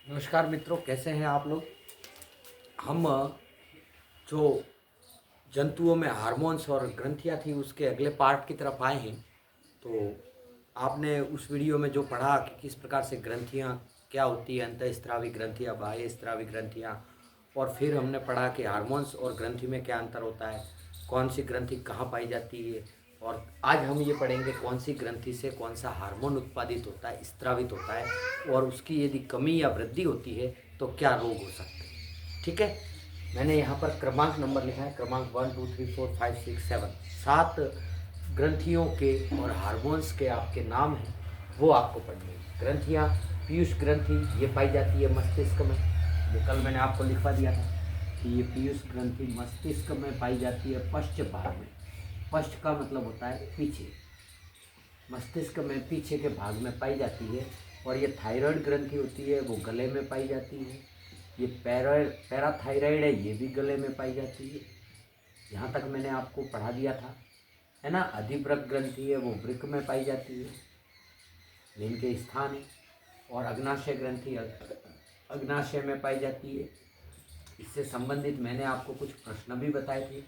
नमस्कार मित्रों, कैसे हैं आप लोग। हम जो जंतुओं में हार्मोन्स और ग्रंथियां थी उसके अगले पार्ट की तरफ आए हैं। तो आपने उस वीडियो में जो पढ़ा कि किस प्रकार से ग्रंथियां क्या होती है, अंतःस्रावी ग्रंथियां, बाह्य स्रावी ग्रंथियां, और फिर हमने पढ़ा कि हार्मोन्स और ग्रंथि में क्या अंतर होता है, कौन सी ग्रंथि कहाँ पाई जाती है। और आज हम ये पढ़ेंगे कौन सी ग्रंथि से कौन सा हार्मोन उत्पादित होता है, स्रावित होता है, और उसकी यदि कमी या वृद्धि होती है तो क्या रोग हो सकते हैं। ठीक है, मैंने यहाँ पर क्रमांक नंबर लिखा है, क्रमांक 1 2 3 4 5 6 7, 7 ग्रंथियों के और हार्मोन्स के आपके नाम हैं, वो आपको पढ़नी है। ग्रंथियाँ, पीयूष ग्रंथि ये पाई जाती है मस्तिष्क में, ये कल मैंने आपको लिखवा दिया था कि ये पीयूष ग्रंथि मस्तिष्क में पाई जाती है, पश्च भाग में। पश्च का मतलब होता है पीछे, मस्तिष्क में पीछे के भाग में पाई जाती है। और ये थायराइड ग्रंथि होती है, वो गले में पाई जाती है। ये पैराथायराइड है, ये भी गले में पाई जाती है। यहाँ तक मैंने आपको पढ़ा दिया था, है ना। अधिवृक्क ग्रंथि है, वो वृक्क में पाई जाती है, लिंग के स्थान है। और अग्नाशय ग्रंथि अग्नाशय में पाई जाती है। इससे संबंधित मैंने आपको कुछ प्रश्न भी बताए थे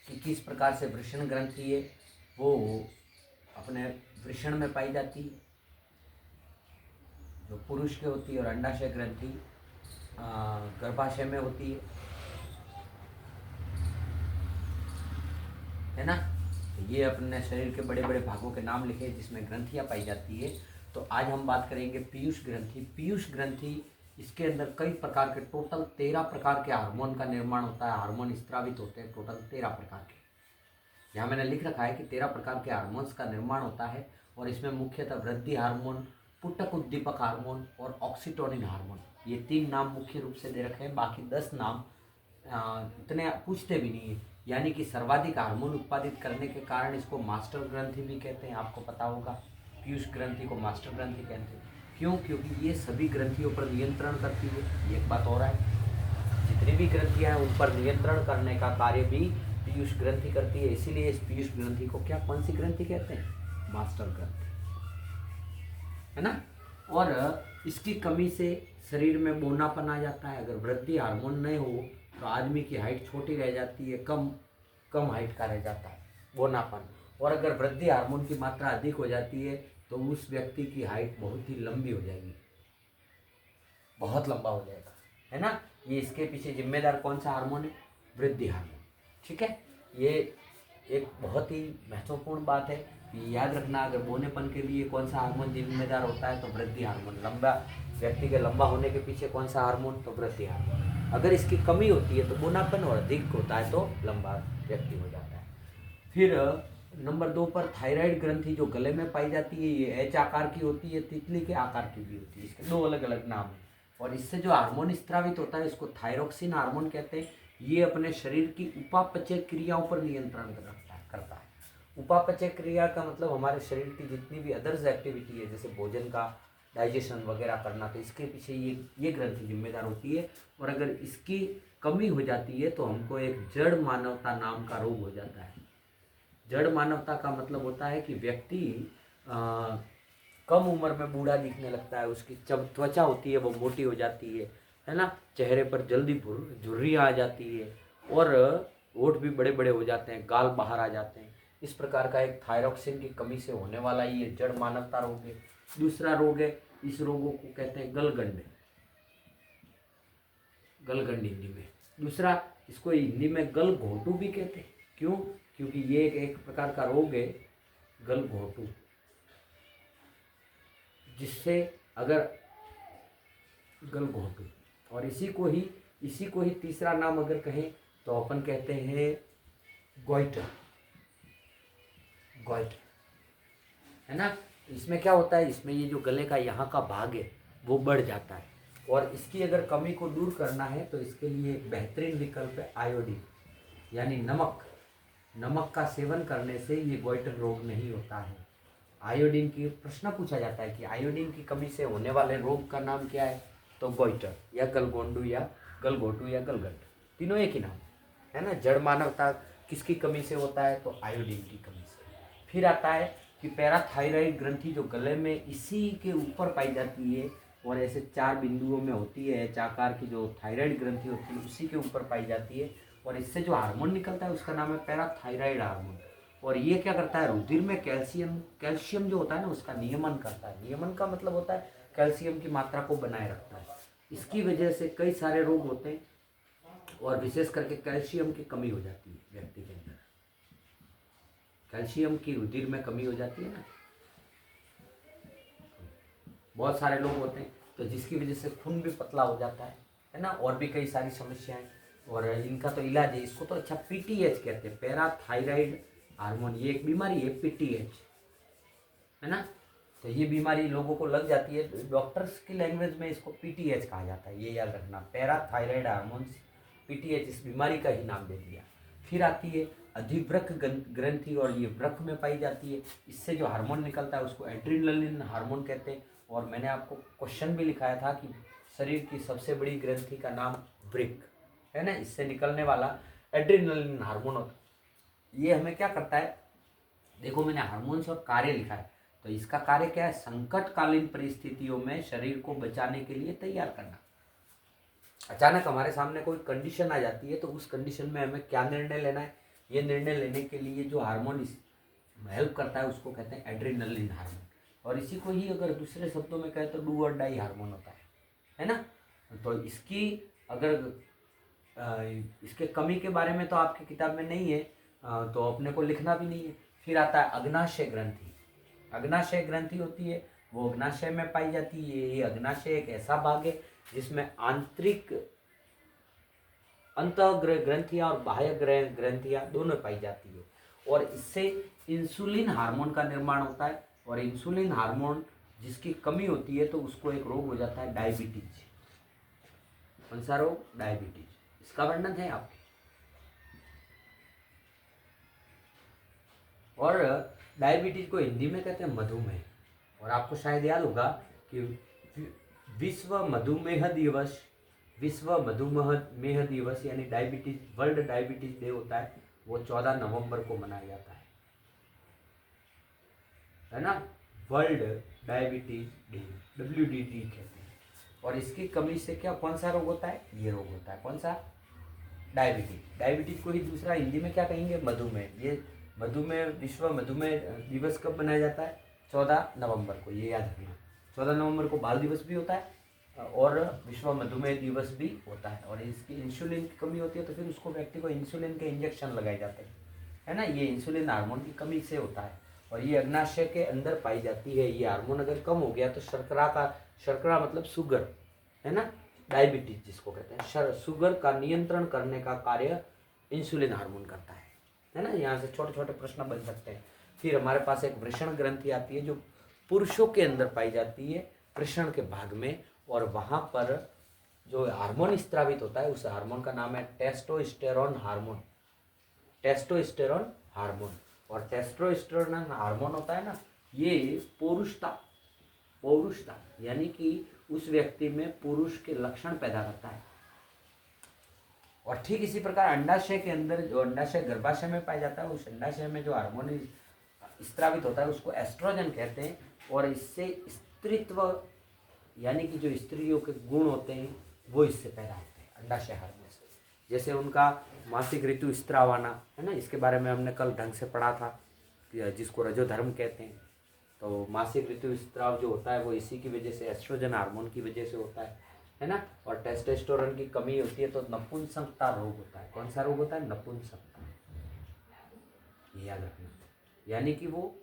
कि किस प्रकार से वृषण ग्रंथि है वो अपने वृषण में पाई जाती है, जो पुरुष के होती है। और अंडाशय ग्रंथि गर्भाशय में होती है ना। तो ये अपने शरीर के बड़े बड़े भागों के नाम लिखे जिसमें ग्रंथियां पाई जाती है। तो आज हम बात करेंगे पीयूष ग्रंथि। पीयूष ग्रंथि, इसके अंदर कई प्रकार के, टोटल 13 प्रकार के हार्मोन का निर्माण होता है, हार्मोन स्त्रावित होते हैं, टोटल 13 प्रकार के। यहाँ मैंने लिख रखा है कि 13 प्रकार के हार्मोन्स का निर्माण होता है। और इसमें मुख्यतः वृद्धि हार्मोन, पुटक उद्दीपक हार्मोन और ऑक्सीटोनिन हार्मोन, ये 3 नाम मुख्य रूप से दे रखे हैं। बाकी 10 नाम इतने पूछते भी नहीं है। यानी कि सर्वाधिक हार्मोन उत्पादित करने के कारण इसको मास्टर ग्रंथि भी कहते हैं, आपको पता होगा। पीयूष ग्रंथि को मास्टर ग्रंथि कहते हैं। क्यों? क्योंकि ये सभी ग्रंथियों पर नियंत्रण करती है। एक बात और है, जितनी भी ग्रंथियां हैं उन पर नियंत्रण करने का कार्य भी पीयूष ग्रंथि करती है। इसीलिए इस पीयूष ग्रंथि को क्या, कौन सी ग्रंथि कहते हैं? मास्टर ग्रंथि, है ना। और इसकी कमी से शरीर में बौनापन आ जाता है। अगर वृद्धि हार्मोन नहीं हो तो आदमी की हाइट छोटी रह जाती है, कम कम हाइट का रह जाता है, बौनापन। और अगर वृद्धि हार्मोन की मात्रा अधिक हो जाती है तो उस व्यक्ति की हाइट बहुत ही लंबी हो जाएगी, बहुत लंबा हो जाएगा, है ना। ये इसके पीछे जिम्मेदार कौन सा हार्मोन है? वृद्धि हार्मोन। ठीक है, ये एक बहुत ही महत्वपूर्ण बात है, ये याद रखना। अगर बौनेपन के लिए कौन सा हार्मोन जिम्मेदार होता है तो वृद्धि हार्मोन। लंबा व्यक्ति के लंबा होने के पीछे कौन सा हार्मोन? तो वृद्धि हार्मोन। अगर इसकी कमी होती है तो बौनापन, और अधिक होता है तो लंबा व्यक्ति हो जाता है। फिर नंबर 2 पर थायराइड ग्रंथि, जो गले में पाई जाती है, ये एच आकार की होती है, तितली के आकार की भी होती है। इसके 2 अलग अलग नाम हैं। और इससे जो हार्मोन स्त्रावित होता है इसको थायरोक्सिन हार्मोन कहते हैं। ये अपने शरीर की उपापचय क्रियाओं पर नियंत्रण करता है। उपापचय क्रिया का मतलब हमारे शरीर की जितनी भी अदर्स एक्टिविटी है, जैसे भोजन का डाइजेशन वगैरह करना, तो इसके पीछे ये ग्रंथि जिम्मेदार होती है। और अगर इसकी कमी हो जाती है तो हमको एक जड़ मानवता नाम का रोग हो जाता है। जड़ मानवता का मतलब होता है कि व्यक्ति कम उम्र में बूढ़ा दिखने लगता है, उसकी जब त्वचा होती है वो मोटी हो जाती है ना। चेहरे पर जल्दी झुर्रियाँ आ जाती है, और होठ भी बड़े बड़े हो जाते हैं, गाल बाहर आ जाते हैं। इस प्रकार का एक थायरॉक्सिन की कमी से होने वाला ये जड़ मानवता रोग है। दूसरा रोग है, इस रोगों को कहते हैं गलगंड, गलगंड हिंदी में। दूसरा, इसको हिंदी में गल घोटू भी कहते हैं। क्यों? क्योंकि ये एक प्रकार का रोग है, गल घोटू, जिससे अगर गल घोटू, और इसी को ही तीसरा नाम अगर कहें तो अपन कहते हैं गोइटर, गोइटर, है ना। इसमें क्या होता है, इसमें ये जो गले का यहाँ का भाग है वो बढ़ जाता है। और इसकी अगर कमी को दूर करना है तो इसके लिए एक बेहतरीन विकल्प है आयोडीन, यानी नमक। नमक का सेवन करने से ये गोइटर रोग नहीं होता है। आयोडीन की प्रश्न पूछा जाता है कि आयोडीन की कमी से होने वाले रोग का नाम क्या है, तो गोइटर या गलगोंडू या गलघोटू या गलगंड, तीनों एक ही नाम है ना। जड़ मानवता किसकी कमी से होता है, तो आयोडीन की कमी से। फिर आता है कि पैराथायराइड ग्रंथि, जो गले में इसी के ऊपर पाई जाती है, और ऐसे 4 बिंदुओं में होती है। एच आकार की जो थायराइड ग्रंथि होती है उसी के ऊपर पाई जाती है, और इससे जो हार्मोन निकलता है उसका नाम है पैराथायराइड हार्मोन। और ये क्या करता है, रुधिर में कैल्शियम जो होता है ना उसका नियमन करता है। नियमन का मतलब होता है कैल्शियम की मात्रा को बनाए रखता है। इसकी वजह से कई सारे रोग होते हैं, और विशेष करके कैल्शियम की कमी हो जाती है व्यक्ति के अंदर। कैल्शियम की रुधिर में कमी हो जाती है ना, बहुत सारे लोग होते हैं, तो जिसकी वजह से खून भी पतला हो जाता है ना, और भी कई सारी समस्याएं। और इनका तो इलाज है, इसको तो अच्छा पीटीएच कहते हैं, पैराथायराइड हार्मोन। ये एक बीमारी है पीटीएच, है ना। तो ये बीमारी लोगों को लग जाती है, डॉक्टर्स की लैंग्वेज में इसको पीटीएच कहा जाता है, ये याद रखना, पैराथायराइड हार्मोन पीटीएच, इस बीमारी का ही नाम दे दिया। फिर आती है अधिवृक्क ग्रंथि, और ये वृक्क में पाई जाती है। इससे जो हार्मोन निकलता है उसको एड्रेनलिन हार्मोन कहते हैं। और मैंने आपको क्वेश्चन भी लिखाया था कि शरीर की सबसे बड़ी ग्रंथि का नाम वृक्क है ना, इससे निकलने वाला एड्रेनलिन हार्मोन होता है। ये हमें क्या करता है, देखो मैंने हार्मोन्स और कार्य लिखा है, तो इसका कार्य क्या है, संकटकालीन परिस्थितियों में शरीर को बचाने के लिए तैयार करना। अचानक हमारे सामने कोई कंडीशन आ जाती है, तो उस कंडीशन में हमें क्या निर्णय लेना है, ये निर्णय लेने के लिए जो हार्मोन हेल्प करता है उसको कहते हैं एड्रेनलिन हार्मोन। और इसी को ही अगर दूसरे शब्दों में कहे तो डू और डाई हार्मोन होता है ना। तो इसकी अगर इसके कमी के बारे में तो आपकी किताब में नहीं है, तो अपने को लिखना भी नहीं है। फिर आता है अग्नाशय ग्रंथि। अग्नाशय ग्रंथि होती है, वो अग्नाशय में पाई जाती है। ये अग्नाशय एक ऐसा भाग है जिसमें आंतरिक अंतःग्रह ग्रंथियां और बाह्य ग्रंथियां दोनों पाई जाती है, और इससे इंसुलिन हार्मोन का निर्माण होता है। और इंसुलिन हार्मोन जिसकी कमी होती है तो उसको एक रोग हो जाता है डायबिटीज। कौन सा रोग, डायबिटीज। इसका वर्णन है आपके। और डायबिटीज को हिंदी में कहते हैं मधुमेह। और आपको शायद याद होगा कि विश्व मधुमेह दिवस, विश्व मधुमेह दिवस यानी डायबिटीज, वर्ल्ड डायबिटीज डे होता है, वो 14 नवंबर को मनाया जाता है ना। वर्ल्ड डायबिटीज डे, WDD कहते हैं। और इसकी कमी से क्या, कौन सा रोग होता है, ये रोग होता है, कौन सा, डायबिटीज। डायबिटीज को ही दूसरा हिंदी में क्या कहेंगे, मधुमेह। ये मधुमेह, विश्व मधुमेह दिवस कब मनाया जाता है, 14 नवंबर को, ये याद रखना। 14 नवंबर को बाल दिवस भी होता है और विश्व मधुमेह दिवस भी होता है। और इसकी इंसुलिन की कमी होती है तो फिर उसको व्यक्ति को इंसुलिन के इंजेक्शन लगाए जाते हैं, है ना। ये इंसुलिन हार्मोन की कमी से होता है, और ये अग्नाशय के अंदर पाई जाती है। ये हार्मोन अगर कम हो गया तो शर्करा मतलब शुगर, है ना, डायबिटीज जिसको कहते हैं, शुगर का नियंत्रण करने का कार्य इंसुलिन हार्मोन करता है ना। यहाँ से छोटे छोटे प्रश्न बन सकते हैं। फिर हमारे पास एक वृषण ग्रंथि आती है जो पुरुषों के अंदर पाई जाती है, वृषण के भाग में। और वहाँ पर जो हार्मोन स्त्रावित होता है उस हार्मोन का नाम है टेस्टोस्टेरोन हार्मोन। Testosterone hormone. और टेस्टोस्टेरोन हार्मोन होता है ना, ये पौरुषता यानी कि उस व्यक्ति में पुरुष के लक्षण पैदा करता है। और ठीक इसी प्रकार अंडाशय के अंदर, जो अंडाशय गर्भाशय में पाया जाता है, उस अंडाशय में जो हार्मोन स्त्रावित होता है उसको एस्ट्रोजन कहते हैं। और इससे स्त्रीत्व यानी कि जो स्त्रियों के गुण होते हैं वो इससे पैदा होते हैं, अंडाशय हार्मोन से। जैसे उनका मासिक ऋतु स्त्राव आना, है ना, इसके बारे में हमने कल ढंग से पढ़ा था, जिसको रजोधर्म कहते हैं। तो मासिक ऋतु स्त्राव जो होता है वो इसी की वजह से, एस्ट्रोजन हार्मोन की वजह से होता है ना। और टेस्टोस्टेरोन की कमी होती है तो नपुंसकता रोग होता है। कौन सा रोग होता है, नपुंसकता, ये याद रखना। यानी कि वो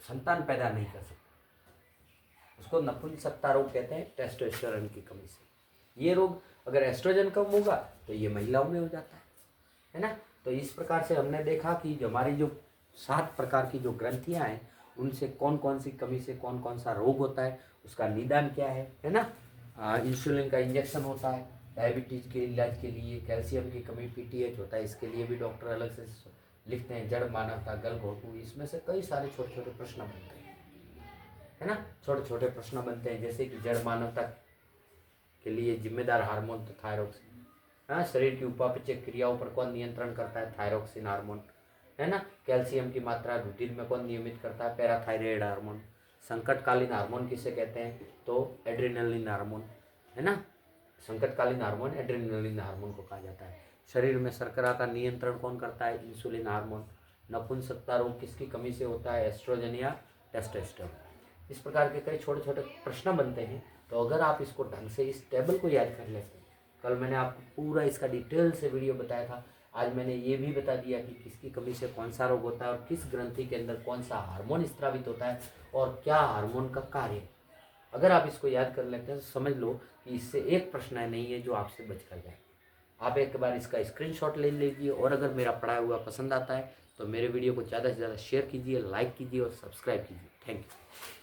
संतान पैदा नहीं कर सकता, उसको नपुंसकता रोग कहते हैं, टेस्टोस्टेरोन की कमी से। ये रोग अगर एस्ट्रोजन कम होगा तो ये महिलाओं में हो जाता है ना। तो इस प्रकार से हमने देखा कि जो हमारी जो 7 प्रकार की जो ग्रंथियां हैं उनसे कौन कौन सी कमी से कौन कौन सा रोग होता है, उसका निदान क्या है ना। इंसुलिन का इंजेक्शन होता है डायबिटीज के इलाज के लिए। कैल्शियम की कमी पीटीएच होता है, इसके लिए भी डॉक्टर अलग से लिखते हैं। जड़ मानवता, गलघोटू, इसमें से कई सारे छोटे छोटे प्रश्न बनते हैं, है ना। छोटे छोटे प्रश्न बनते हैं जैसे कि जड़ मानवता के लिए जिम्मेदार हार्मोन तो थायरोक्सिन, हाँ, शरीर की उपापचय क्रियाओं पर कौन नियंत्रण करता है, थायरोक्सिन हार्मोन, है ना। कैल्शियम की मात्रा रुधिर में कौन नियमित करता है, पैराथायराइड हार्मोन, संकटकालीन हार्मोन किसे कहते हैं? तो एड्रेनलिन हार्मोन, है ना। संकटकालीन हार्मोन एड्रेनलिन हार्मोन को कहा जाता है। शरीर में शर्करा का नियंत्रण कौन करता है? Insulin hormone. नपुंसकता रोग किसकी कमी से होता है? एस्ट्रोजन या टेस्टोस्टेरोन। इस प्रकार के कई छोटे छोटे प्रश्न बनते हैं। तो अगर आप इसको ढंग से इस टेबल को याद कर लेते हैं, कल मैंने आपको पूरा इसका डिटेल से वीडियो बताया था, आज मैंने ये भी बता दिया कि किसकी कमी से कौन सा रोग होता है और किस ग्रंथि के अंदर कौन सा हार्मोन स्रावित होता है और क्या हार्मोन का कार्य। अगर आप इसको याद कर लेते हैं तो समझ लो कि इससे एक प्रश्न नहीं है जो आपसे बच कर जाए। आप एक बार इसका स्क्रीनशॉट ले लीजिए और अगर मेरा पढ़ाया हुआ पसंद आता है तो मेरे वीडियो को ज़्यादा से ज़्यादा शेयर कीजिए, लाइक कीजिए और सब्सक्राइब कीजिए। Thank you.